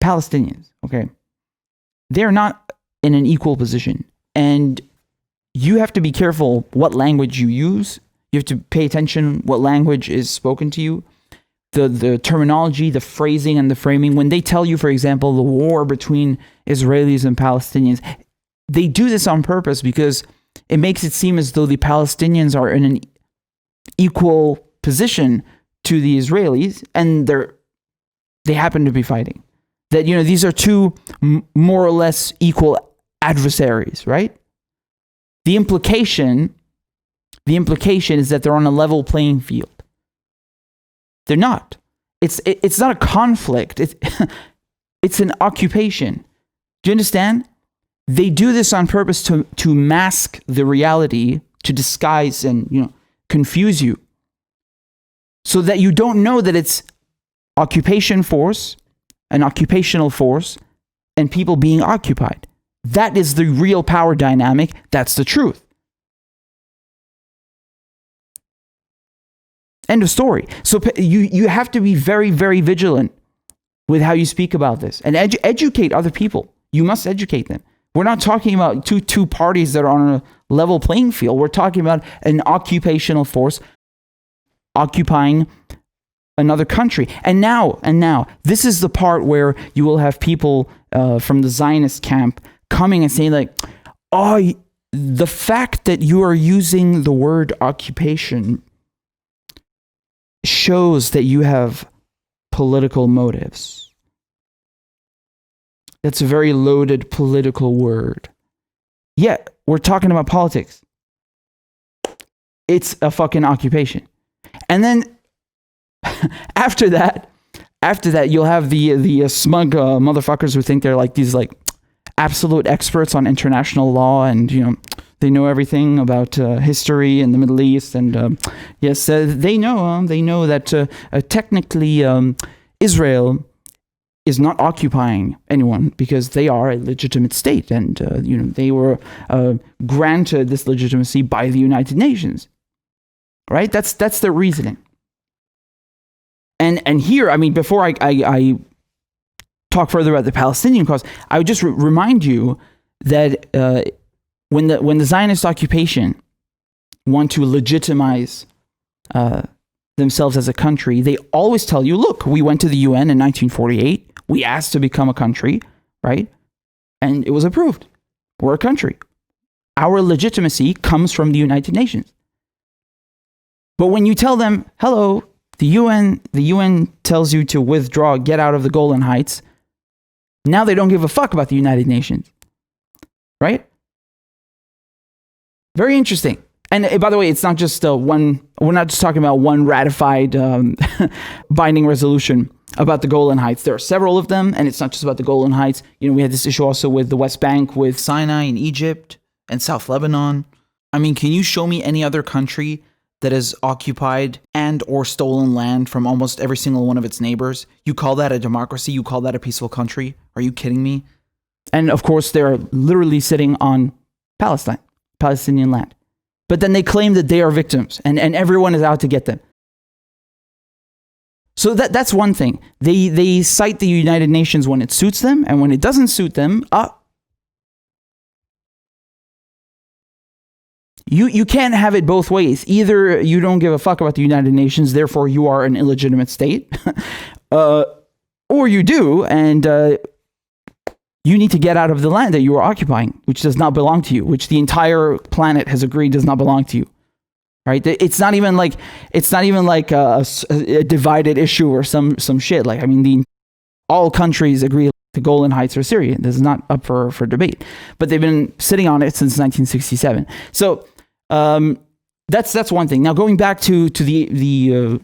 Palestinians, okay, they're not in an equal position. And you have to be careful what language you use. You have to pay attention what language is spoken to you. The terminology, the phrasing, and the framing. When they tell you, for example, the war between Israelis and Palestinians, they do this on purpose because it makes it seem as though the Palestinians are in an equal position to the Israelis, and they happen to be fighting. That, these are two more or less equal adversaries, right? The implication is that they're on a level playing field. They're not. It's not a conflict. It's an occupation. Do you understand? They do this on purpose to mask the reality, to disguise and confuse you, so that you don't know that it's occupation force, an occupational force, and people being occupied. That is the real power dynamic. That's the truth. End of story. So you have to be very, very vigilant with how you speak about this and educate other people. You must educate them. We're not talking about two parties that are on a level playing field. We're talking about an occupational force occupying another country. And now, this is the part where you will have people from the Zionist camp coming and saying like, oh, the fact that you are using the word occupation shows that you have political motives. That's a very loaded political word. Yeah, we're talking about politics. It's a fucking occupation. And then after that, you'll have the smug motherfuckers who think they're like these like absolute experts on international law, and they know everything about history in the Middle East. And yes, they know that technically Israel is not occupying anyone because they are a legitimate state, and they were granted this legitimacy by the United Nations. Right? That's their reasoning. And here, I mean, before I talk further about the Palestinian cause, I would just remind you that when the Zionist occupation want to legitimize themselves as a country, they always tell you, look, we went to the UN in 1948. We asked to become a country, right? And it was approved. We're a country. Our legitimacy comes from the United Nations. But when you tell them, hello, the UN tells you to withdraw, get out of the Golan Heights, now they don't give a fuck about the United Nations, right? Very interesting. And by the way, it's not just we're not just talking about one ratified binding resolution about the Golan Heights. There are several of them, and it's not just about the Golan Heights. We had this issue also with the West Bank, with Sinai in Egypt and South Lebanon. I mean, can you show me any other country that has occupied and or stolen land from almost every single one of its neighbors? You call that a democracy? You call that a peaceful country? Are you kidding me? And of course, they're literally sitting on Palestinian land. But then they claim that they are victims and everyone is out to get them. So that's one thing. They cite the United Nations when it suits them, and when it doesn't suit them, You can't have it both ways. Either you don't give a fuck about the United Nations, therefore you are an illegitimate state, or you do, and you need to get out of the land that you are occupying, which does not belong to you, which the entire planet has agreed does not belong to you. Right? It's not even like a divided issue or some shit. Like, I mean, all countries agree the Golan Heights are Syrian. This is not up for debate, but they've been sitting on it since 1967. So that's one thing. Now, going back to the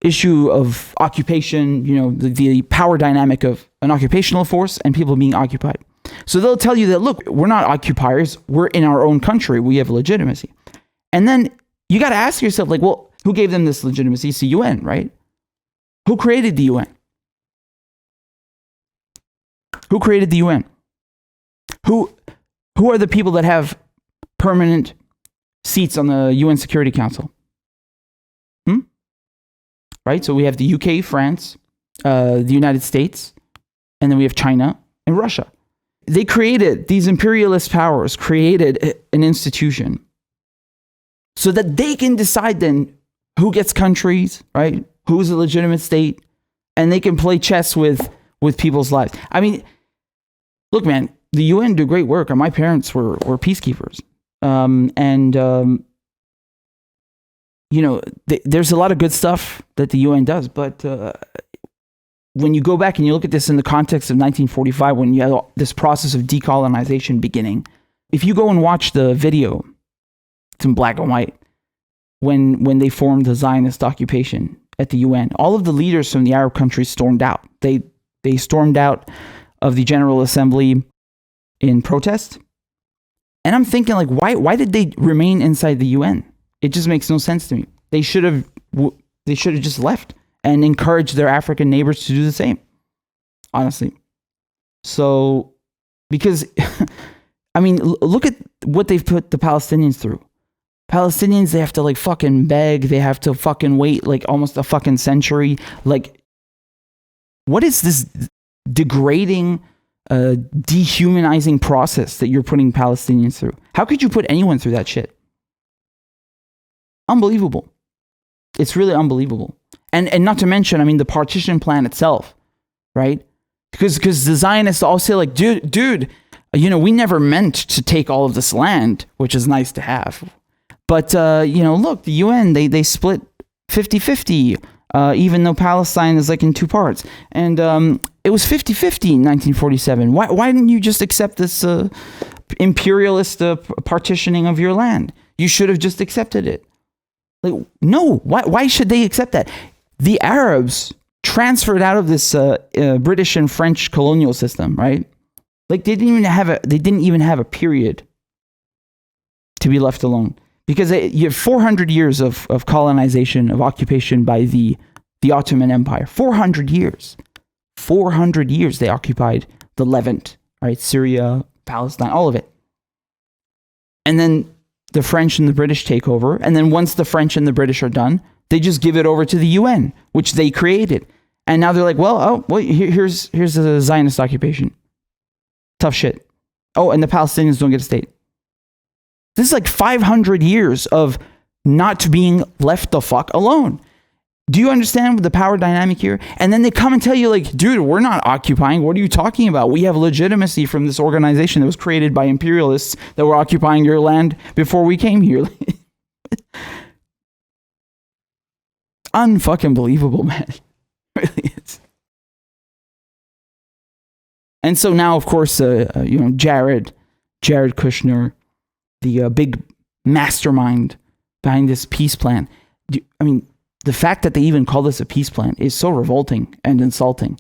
issue of occupation, the power dynamic of an occupational force and people being occupied. So they'll tell you that, look, we're not occupiers. We're in our own country. We have legitimacy. And then you got to ask yourself, like, well, who gave them this legitimacy? It's the UN, right? Who created the UN? Who created the UN? Who are the people that have permanent seats on the UN Security Council? Right? So we have the UK, France, the United States, And then we have China and Russia. They created, these imperialist powers created an institution so that they can decide then who gets countries, right? Who's a legitimate state, and they can play chess with people's lives. I mean, look, man, the UN do great work, and my parents were peacekeepers. You know, there's a lot of good stuff that the UN does, but when you go back and you look at this in the context of 1945, when you had this process of decolonization beginning, if you go and watch the video, it's in black and white, when they formed the Zionist occupation at the UN, all of the leaders from the Arab countries stormed out. They stormed out of the General Assembly in protest. And I'm thinking, like, why did they remain inside the UN? It just makes no sense to me. They should have just left and encouraged their African neighbors to do the same, honestly. So, because, I mean, look at what they've put the Palestinians through. Palestinians, they have to like fucking beg. They have to fucking wait like almost a fucking century. Like, what is this degrading, dehumanizing process that you're putting Palestinians through? How could you put anyone through that shit? Unbelievable. It's really unbelievable. And not to mention, I mean, the partition plan itself, right? Because the Zionists all say like, dude, you know, we never meant to take all of this land, which is nice to have. But, you know, look, the UN, they split 50-50, even though Palestine is like in two parts. And it was 50-50 in 1947. Why didn't you just accept this imperialist partitioning of your land? You should have just accepted it. Like, no, why should they accept that? The Arabs transferred out of this British and French colonial system, right? Like, they didn't even have a period to be left alone. Because you have 400 years of colonization, of occupation by the Ottoman Empire. 400 years. 400 years they occupied the Levant, right? Syria, Palestine, all of it. And then the French and the British take over. And then once the French and the British are done, they just give it over to the UN, which they created. And now they're like, well, here's a Zionist occupation. Tough shit. Oh, and the Palestinians don't get a state. This is like 500 years of not being left the fuck alone. Do you understand the power dynamic here? And then they come and tell you like, dude, we're not occupying. What are you talking about? We have legitimacy from this organization that was created by imperialists that were occupying your land before we came here. Unfucking believable, man. It really is. And so now, of course, you know, Jared Kushner, the big mastermind behind this peace plan. I mean, the fact that they even call this a peace plan is so revolting and insulting.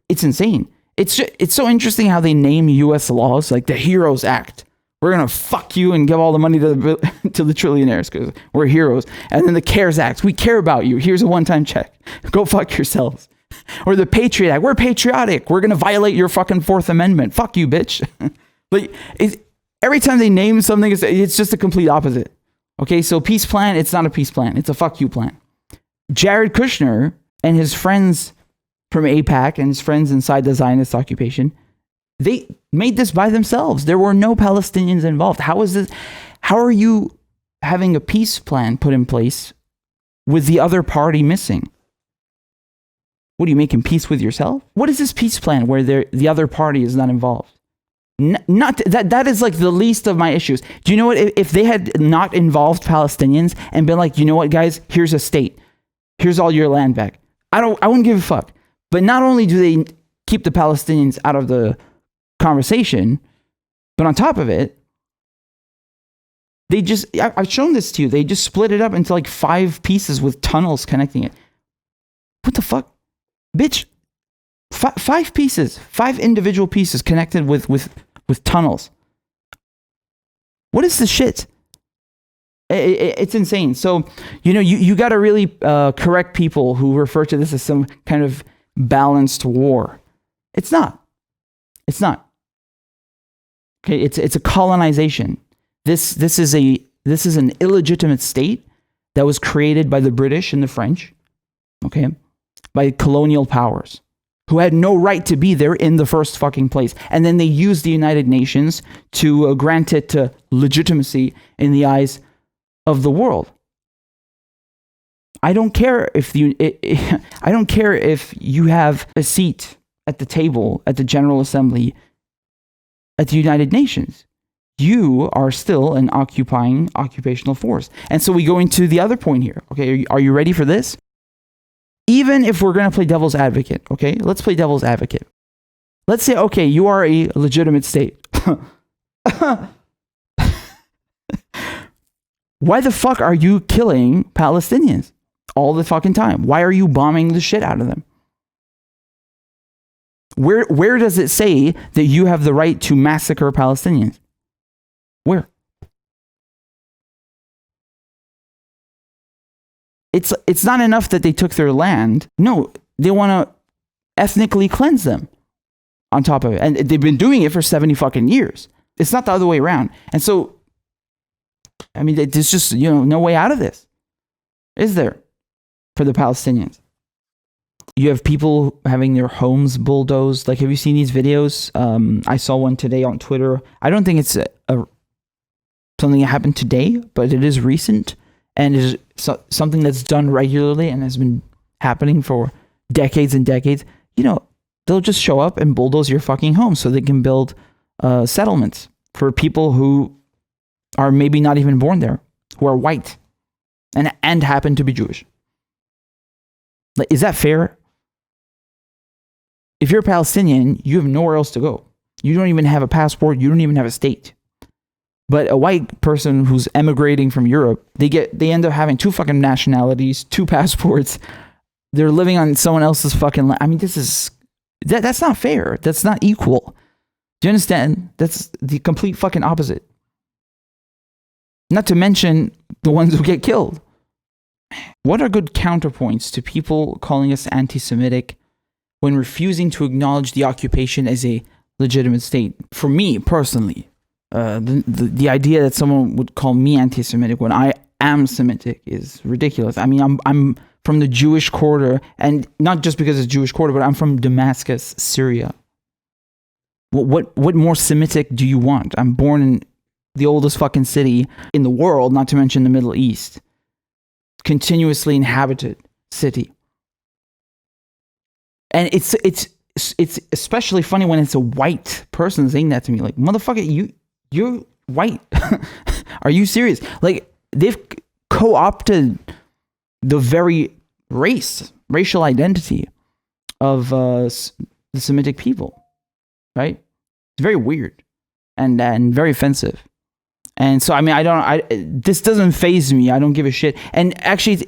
It's insane. It's so interesting how they name U.S. laws like the Heroes Act. We're going to fuck you and give all the money to the trillionaires because we're heroes. And then the CARES Act. We care about you. Here's a one-time check. Go fuck yourselves. Or the Patriot Act. We're patriotic. We're going to violate your fucking Fourth Amendment. Fuck you, bitch. Like, every time they name something, it's just a complete opposite. Okay, so peace plan, it's not a peace plan. It's a fuck you plan. Jared Kushner and his friends from AIPAC and his friends inside the Zionist occupation, they made this by themselves. There were no Palestinians involved. How is this? How are you having a peace plan put in place with the other party missing? What, are you making peace with yourself? What is this peace plan where the other party is not involved? Not that is like the least of my issues. Do you know what? If they had not involved Palestinians and been like, you know what, guys, here's a state, here's all your land back, I wouldn't give a fuck. But not only do they keep the Palestinians out of the conversation, but on top of it, they just, I've shown this to you, they just split it up into like 5 pieces with tunnels connecting it. What the fuck? Bitch, 5 pieces, 5 individual pieces connected with tunnels. What is this shit? It's insane. So, you know, you got to really correct people who refer to this as some kind of balanced war. It's not. It's not. Okay, it's a colonization. This is an illegitimate state that was created by the British and the French, okay, by colonial powers. who had no right to be there in the first fucking place. And then they used the United Nations to grant it legitimacy in the eyes of the world. I don't care if I don't care if you have a seat at the table at the General Assembly at the United Nations. You are still an occupying occupational force. And so we go into the other point here. Okay, are you ready for this? Even if we're going to play devil's advocate, okay, let's play devil's advocate. Let's say, okay, you are a legitimate state. Why the fuck are you killing Palestinians all the fucking time? Why are you bombing the shit out of them? Where does it say that you have the right to massacre Palestinians? Where? It's not enough that they took their land. No, they want to ethnically cleanse them on top of it. And they've been doing it for 70 fucking years. It's not the other way around. And so, I mean, there's just, no way out of this, is there, for the Palestinians? You have people having their homes bulldozed. Like, have you seen these videos? I saw one today on Twitter. I don't think it's something that happened today, but it is recent. And it is something that's done regularly and has been happening for decades and decades. They'll just show up and bulldoze your fucking home so they can build settlements for people who are maybe not even born there, who are white and happen to be Jewish. Is that fair? If you're a Palestinian, you have nowhere else to go. You don't even have a passport. You don't even have a state. But a white person who's emigrating from Europe, they end up having 2 fucking nationalities, 2 passports. They're living on someone else's fucking land. I mean, that's not fair. That's not equal. Do you understand? That's the complete fucking opposite. Not to mention the ones who get killed. What are good counterpoints to people calling us anti-Semitic when refusing to acknowledge the occupation as a legitimate state? For me, personally, the idea that someone would call me anti-Semitic when I am Semitic is ridiculous. I mean, I'm from the Jewish quarter, and not just because it's Jewish quarter, but I'm from Damascus, Syria. What more Semitic do you want? I'm born in the oldest fucking city in the world, not to mention the Middle East. Continuously inhabited city. And it's especially funny when it's a white person saying that to me. Like, motherfucker, you're white. Are you serious? Like, they've co-opted the very racial identity of the Semitic people, right? It's very weird and very offensive. And so, I mean, this doesn't faze me. I don't give a shit. And actually,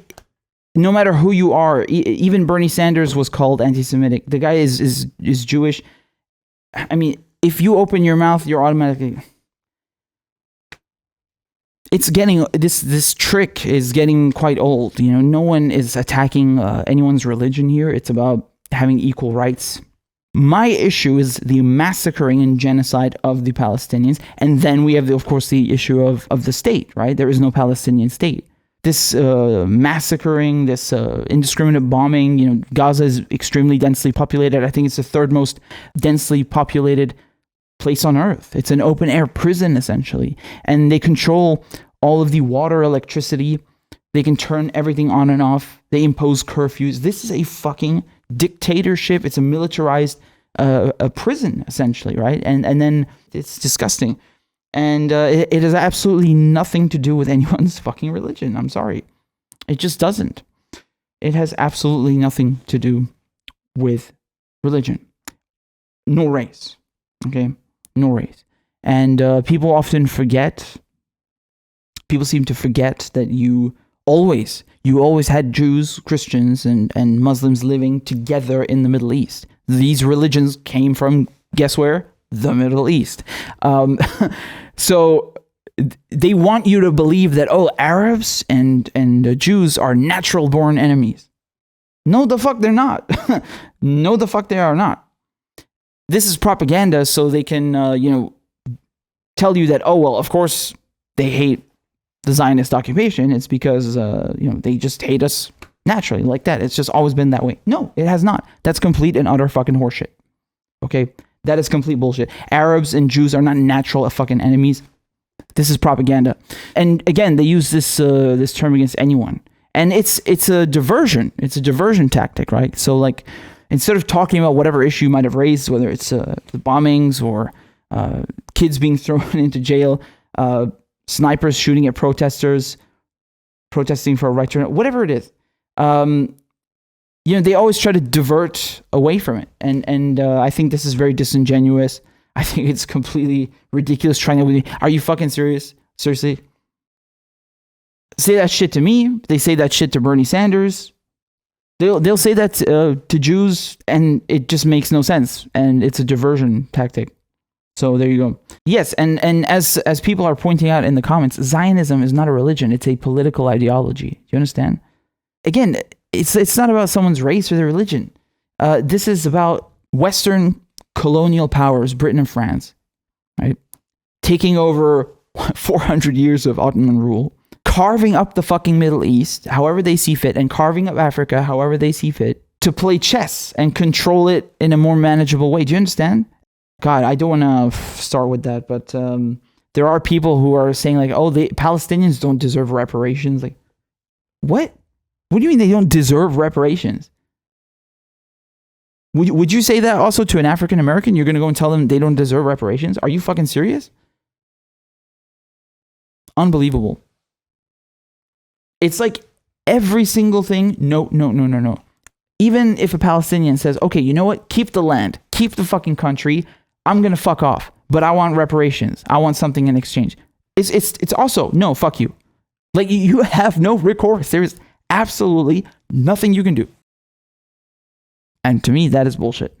no matter who you are, even Bernie Sanders was called anti-Semitic. The guy is Jewish. I mean, if you open your mouth, you're automatically... It's getting, this trick is getting quite old. No one is attacking anyone's religion here. It's about having equal rights. My issue is the massacring and genocide of the Palestinians. And then we have, of course, the issue of the state, right? There is no Palestinian state. This massacring, this indiscriminate bombing, Gaza is extremely densely populated. I think it's the 3rd most densely populated place on earth. It's an open air prison, essentially. And they control all of the water, electricity. They can turn everything on and off. They impose curfews. This is a fucking dictatorship. It's a militarized a prison, essentially, right? And then it's disgusting. And it has absolutely nothing to do with anyone's fucking religion. I'm sorry. It just doesn't. It has absolutely nothing to do with religion. No race. Okay? No race. And people often forget, people seem to forget that you always had Jews, Christians, and Muslims living together in the Middle East. These religions came from, guess where? The Middle East. So they want you to believe that, Arabs and Jews are natural born enemies. No, the fuck they're not. No, the fuck they are not. This is propaganda so they can, tell you that, of course they hate the Zionist occupation. It's because, they just hate us naturally like that. It's just always been that way. No, it has not. That's complete and utter fucking horseshit. Okay? That is complete bullshit. Arabs and Jews are not natural fucking enemies. This is propaganda. And again, they use this this term against anyone. And it's a diversion. It's a diversion tactic, right? So like, instead of talking about whatever issue you might have raised, whether it's the bombings or kids being thrown into jail, snipers shooting at protesters, protesting for a right to, whatever it is, they always try to divert away from it. And I think this is very disingenuous. I think it's completely ridiculous trying to, are you fucking serious? Seriously? Say that shit to me. They say that shit to Bernie Sanders. They'll say that to Jews, and it just makes no sense. And it's a diversion tactic. So there you go. Yes, and as people are pointing out in the comments, Zionism is not a religion. It's a political ideology. Do you understand? Again, it's not about someone's race or their religion. This is about Western colonial powers, Britain and France, right? Taking over 400 years of Ottoman rule, carving up the fucking Middle East however they see fit, and carving up Africa however they see fit, to play chess and control it in a more manageable way. Do you understand? God, I don't want to start with that, but there are people who are saying like, oh, the Palestinians don't deserve reparations. Like, what? What do you mean they don't deserve reparations? Would you say that also to an African American? You're going to go and tell them they don't deserve reparations? Are you fucking serious? Unbelievable. It's like every single thing. No. Even if a Palestinian says, okay, you know what? Keep the land. Keep the fucking country. I'm going to fuck off. But I want reparations. I want something in exchange. It's also, no, fuck you. Like, you have no recourse. There is absolutely nothing you can do. And to me, that is bullshit.